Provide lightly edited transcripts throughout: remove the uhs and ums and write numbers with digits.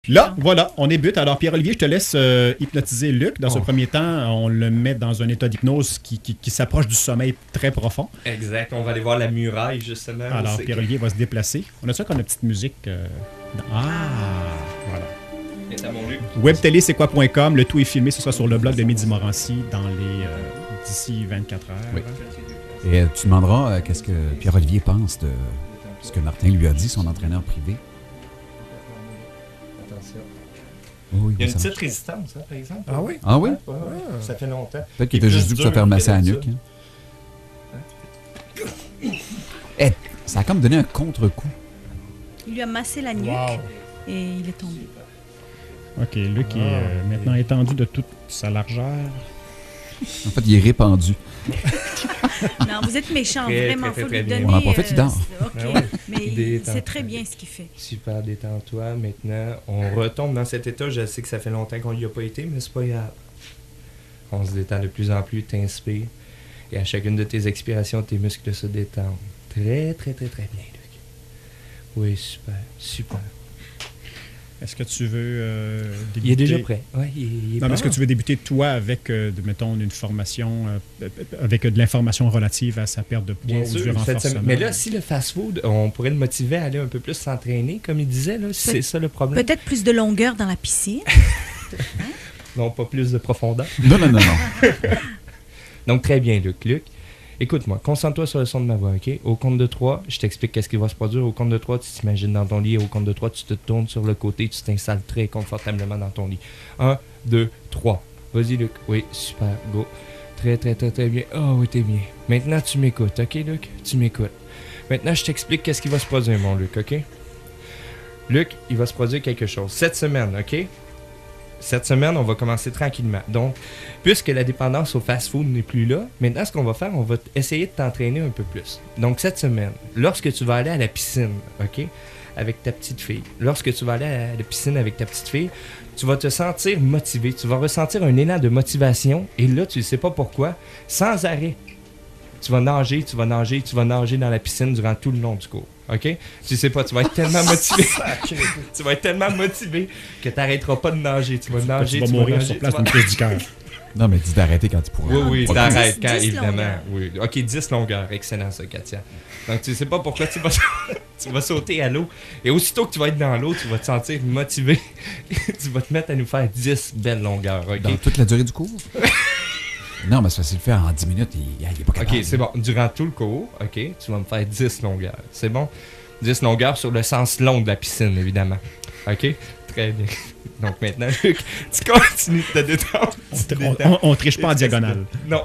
Là, voilà, on débute. Alors, Pierre-Olivier, je te laisse hypnotiser Luc. Dans ce premier temps, on le met dans un état d'hypnose qui s'approche du sommeil très profond. Exact. On va aller voir la muraille, justement. Alors, Pierre-Olivier va se déplacer. On a ça comme une petite musique. Voilà. Et à mon Luc. Webtélé, c'est quoi.com. Le tout est filmé. Ce sera sur le blog de Midi Morancy d'ici 24 heures. Oui. Et tu demanderas qu'est-ce que Pierre-Olivier pense de ce que Martin lui a dit, son entraîneur privé. Attention. Oui, il y a une petite résistance, hein, par exemple. Ah oui? Ah oui? Ouais. Ça fait longtemps. Peut-être qu'il était juste dû pour se faire masser à la nuque. Hein. Ça a comme donné un contre-coup. Il lui a massé la nuque et il est tombé. OK, Luc est maintenant étendu de toute sa largeur. En fait, il est répandu. Non, vous êtes méchant, vraiment. Il faut lui donner... On en profite, il dort. OK, mais c'est très bien ce qu'il fait. Super, détends-toi. Maintenant, on retombe dans cet état. Je sais que ça fait longtemps qu'on n'y a pas été, mais c'est pas grave. On se détend de plus en plus, t'inspires. Et à chacune de tes expirations, tes muscles se détendent. Très, très, très, très bien, Luc. Oui, super, super. Est-ce que tu veux débuter? Il est déjà prêt. Ouais, il est non, mais est-ce que tu veux débuter, toi, avec, mettons, une formation, avec de l'information relative à sa perte de poids Bien ou sûr, du renforcement? Mais là, si le fast-food, on pourrait le motiver à aller un peu plus s'entraîner, comme il disait, là, c'est ça le problème. Peut-être plus de longueur dans la piscine. Non, pas plus de profondeur. Non. Donc, très bien, Luc. Écoute-moi, concentre-toi sur le son de ma voix, OK? Au compte de 3, je t'explique qu'est-ce qui va se produire. Au compte de 3, tu t'imagines dans ton lit. Au compte de 3, tu te tournes sur le côté, tu t'installes très confortablement dans ton lit. 1, 2, 3. Vas-y, Luc. Oui, super, go. Très, très, très, très bien. Oh, oui, t'es bien. Maintenant, tu m'écoutes, OK, Luc? Tu m'écoutes. Maintenant, je t'explique qu'est-ce qui va se produire, mon Luc, OK? Luc, il va se produire quelque chose. Cette semaine, OK? Cette semaine, on va commencer tranquillement. Donc, puisque la dépendance au fast-food n'est plus là, maintenant, ce qu'on va faire, on va essayer de t'entraîner un peu plus. Donc, cette semaine, lorsque tu vas aller à la piscine, OK, avec ta petite fille, lorsque tu vas aller à la piscine avec ta petite fille, tu vas te sentir motivé. Tu vas ressentir un élan de motivation. Et là, tu ne sais pas pourquoi, sans arrêt, tu vas nager dans la piscine durant tout le long du cours. OK? Tu sais pas, tu vas être tellement motivé. Tu vas être tellement motivé que tu n'arrêteras pas de nager. Tu vas nager, tu vas mourir sur place d'une crise du cœur. Non, mais dis d'arrêter quand tu pourras. Oui, t'arrêtes quand, 10 évidemment. longueurs. Oui. OK, 10 longueurs. Excellent, ça, Katia. Donc, tu sais pas pourquoi tu vas sauter à l'eau. Et aussitôt que tu vas être dans l'eau, tu vas te sentir motivé. Tu vas te mettre à nous faire 10 belles longueurs. OK? Dans toute la durée du cours? Non, mais c'est facile de faire en 10 minutes. Il n'est pas capable. OK, c'est bon. Durant tout le cours, OK, tu vas me faire 10 longueurs. C'est bon? 10 longueurs sur le sens long de la piscine, évidemment. OK? Très bien. Donc maintenant, Luc, tu continues de te détendre. On triche pas en diagonale. Non,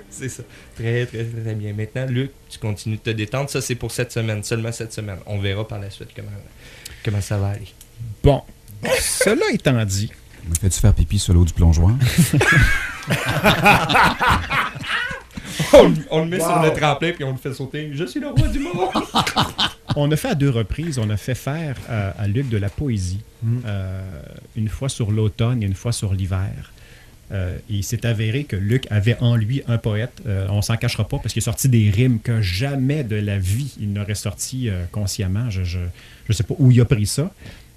c'est ça. Très, très, très bien. Maintenant, Luc, tu continues de te détendre. Ça, c'est pour cette semaine, seulement cette semaine. On verra par la suite comment ça va aller. Bon, cela étant dit... Me fais-tu faire pipi sur l'eau du plongeoir? On le met sur le tremplin puis on le fait sauter. Je suis le roi du monde! On a fait à 2 reprises, on a fait faire à Luc de la poésie. Une fois sur l'automne et une fois sur l'hiver. Et il s'est avéré que Luc avait en lui un poète. On s'en cachera pas parce qu'il est sorti des rimes que jamais de la vie il n'aurait sorti consciemment. Je sais pas où il a pris ça.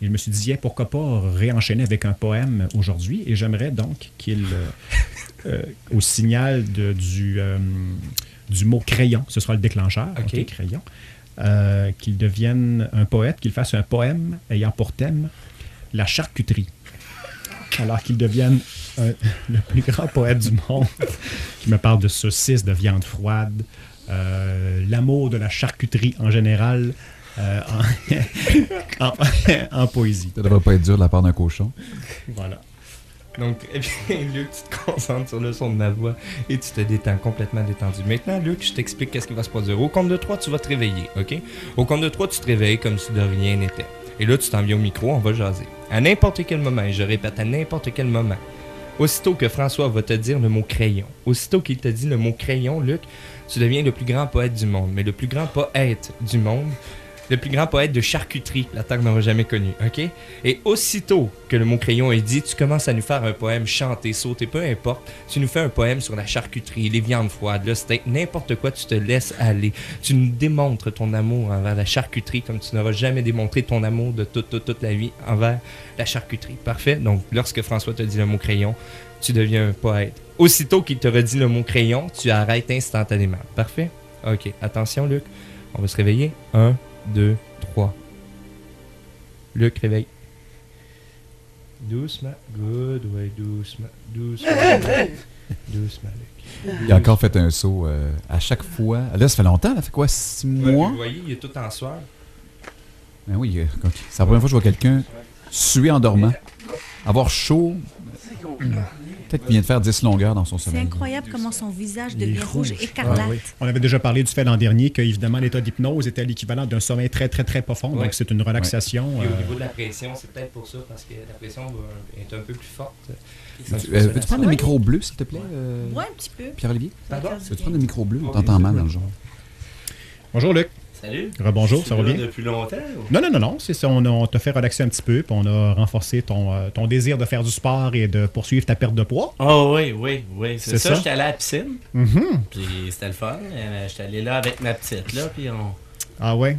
Et je me suis dit, pourquoi pas réenchaîner avec un poème aujourd'hui? Et j'aimerais donc qu'il, au signal du mot crayon, ce sera le déclencheur, OK, crayon, qu'il devienne un poète, qu'il fasse un poème ayant pour thème la charcuterie. Alors qu'il devienne le plus grand poète du monde, qui me parle de saucisses, de viande froide, l'amour de la charcuterie en général, en poésie. Ça devrait pas être dur de la part d'un cochon. Voilà. Donc, très bien, Luc, tu te concentres sur le son de ma voix et tu te détends complètement détendu. Maintenant, Luc, je t'explique qu'est-ce qui va se produire. Au compte de 3, tu vas te réveiller, OK? Au compte de 3, tu te réveilles comme si de rien n'était. Et là, tu t'en viens au micro, on va jaser. À n'importe quel moment, et je répète, à n'importe quel moment, aussitôt que François va te dire le mot crayon, aussitôt qu'il te dit le mot crayon, Luc, tu deviens le plus grand poète du monde. Mais le plus grand poète du monde, le plus grand poète de charcuterie la Terre n'aura jamais connu, ok? Et aussitôt que le mot crayon est dit, tu commences à nous faire un poème chanté, sauté, peu importe. Tu nous fais un poème sur la charcuterie, les viandes froides, le steak, n'importe quoi, tu te laisses aller. Tu nous démontres ton amour envers la charcuterie comme tu n'auras jamais démontré ton amour de toute la vie envers la charcuterie. Parfait? Donc, lorsque François te dit le mot crayon, tu deviens un poète. Aussitôt qu'il te redit le mot crayon, tu arrêtes instantanément. Parfait? Ok, attention Luc, on va se réveiller. 1, 2, 3. Luc, réveille. Doucement, good, ouais, doucement, doucement Luc. Il a encore fait un saut à chaque fois. Là, ça fait longtemps, ça fait quoi, 6 mois? Vous voyez, il est tout en sueur. Ben oui, c'est la première fois que je vois quelqu'un suer en dormant. Avoir chaud. Peut-être qu'il vient de faire 10 longueurs dans son C'est sommeil. incroyable comment son visage devient rouge écarlate. Ah oui. On avait déjà parlé du fait l'an dernier que, évidemment, l'état d'hypnose était l'équivalent d'un sommeil très, très, très profond. Ouais. Donc, c'est une relaxation. Et au niveau de la pression, c'est peut-être pour ça, parce que la pression est un peu plus forte. Veux-tu prendre le micro bleu, s'il te plaît, Ouais, un petit peu. Pierre-Olivier? Ça va faire du Veux-tu bien. prendre le micro bleu? On t'entend mal dans le genre. Bonjour, Luc. Salut. Rebonjour, ça va bien? Depuis longtemps? Non. C'est ça. On t'a fait relaxer un petit peu, puis on a renforcé ton désir de faire du sport et de poursuivre ta perte de poids. Oh oui. C'est C'est ça, ça? j'étais allé à la piscine, Mhm. puis c'était le fun. J'étais allé là avec ma petite, là, puis on... Ah ouais?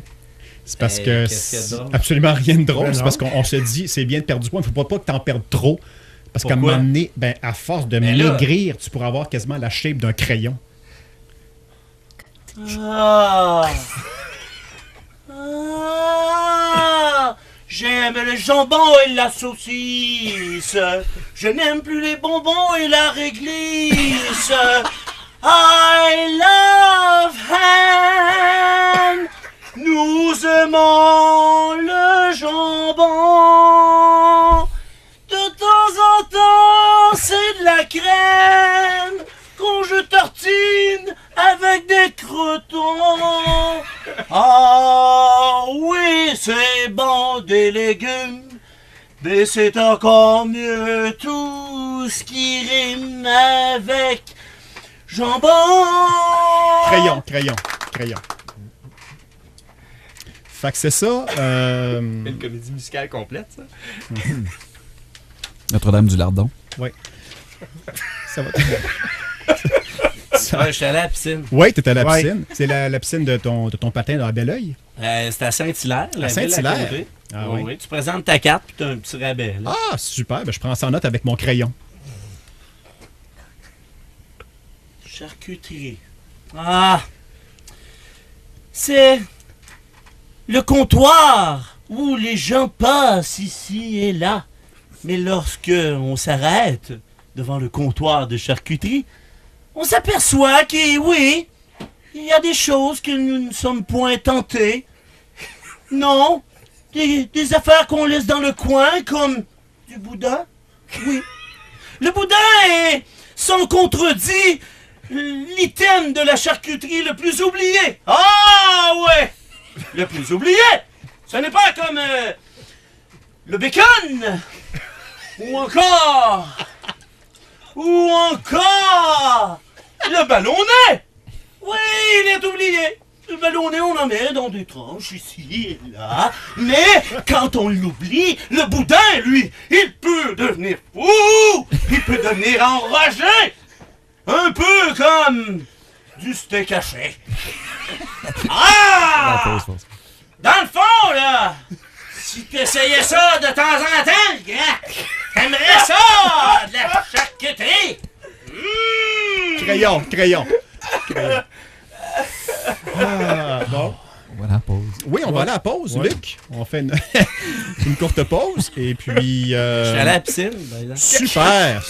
C'est parce Hey, que qu'est-ce qu'il y a de c'est drôle? absolument rien de drôle. Ben C'est non. parce qu'on se dit, c'est bien de perdre du poids. Il ne faut pas que tu en perdes trop. Parce qu'à un Pourquoi? moment donné, ben, à force de Ben là- maigrir, tu pourras avoir quasiment la shape d'un crayon. Ah! J'aime le jambon et la saucisse. Je n'aime plus les bonbons et la réglisse. I love ham. Nous aimons le jambon. De temps en temps, c'est de la crème qu'on je tartine avec des croutons. Ah oui, c'est bon des légumes, mais c'est encore mieux tout ce qui rime avec jambon. Crayon. Fait que c'est ça. Une comédie musicale complète, ça. Notre-Dame du Lardon. Ça va. Ouais, je suis allé à la piscine. Oui, tu étais à la Ouais. piscine. C'est la piscine de ton patin dans la Belle-Oeil. C'était à Saint-Hilaire, la À ville Saint-Hilaire? côté. Ah Oui, oui. oui. Tu présentes ta carte puis tu as un petit rabais. Là. Ah, super. Ben, je prends ça en note avec mon crayon. Charcuterie. Ah! C'est le comptoir où les gens passent ici et là. Mais lorsque on s'arrête devant le comptoir de charcuterie, on s'aperçoit que oui, il y a des choses que nous ne sommes point tentés. Non, des affaires qu'on laisse dans le coin comme du boudin. Oui. Le boudin est, sans contredit, l'item de la charcuterie le plus oublié. Ah ouais! Le plus oublié! Ce n'est pas comme le bacon! Ou encore le ballonnet! Oui, il est oublié! Le ballonnet, on en met dans des tranches ici et là. Mais quand on l'oublie, le boudin, lui, il peut devenir fou! Il peut devenir enragé! Un peu comme du steak haché. Ah! Dans le fond, là, si tu essayais ça de temps en temps, le gars, t'aimerais ça, de la charcuterie. Crayon. Ah, bon. Voilà, pause. Oui, on va aller à la pause, Ouais. Luc. On fait une courte pause. Et puis... Je suis allé à la piscine, par exemple. Super.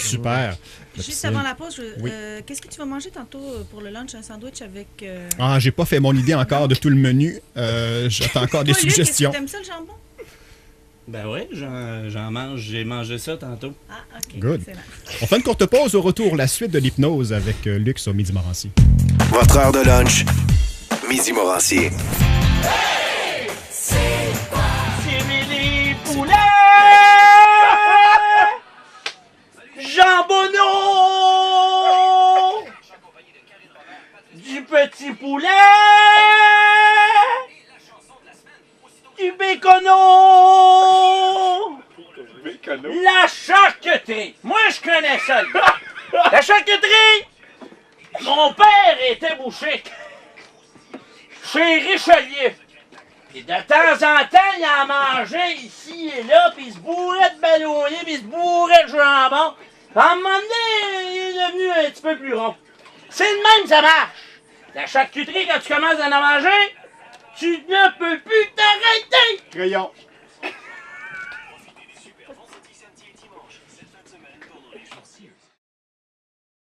Juste avant la pause, Oui. qu'est-ce que tu vas manger tantôt pour le lunch? Un sandwich avec... Ah, j'ai pas fait mon idée encore de tout le menu. J'attends encore des Toi, Luc, suggestions. est-ce que t'aimes ça, le jambon? Ben oui, j'en mange, j'ai mangé ça tantôt. Ah, OK. Good. Excellent. On fait une courte pause. Au retour, la suite de l'hypnose avec Luc sur Midi Morancy. Votre heure de lunch, Midi Morancier. Simili poulet! Jambonneau! Du petit poulet! La charcuterie. Moi, je connais ça. La charcuterie. Mon père était boucher. Chez Richelieu. Et de temps en temps, il en mangeait ici et là, puis il se bourrait de ballonnier, puis il se bourrait de jambon. À un moment donné, il est devenu un petit peu plus rond. C'est de même, ça marche. La charcuterie, quand tu commences à en manger, tu ne peux plus t'arrêter. Crayon.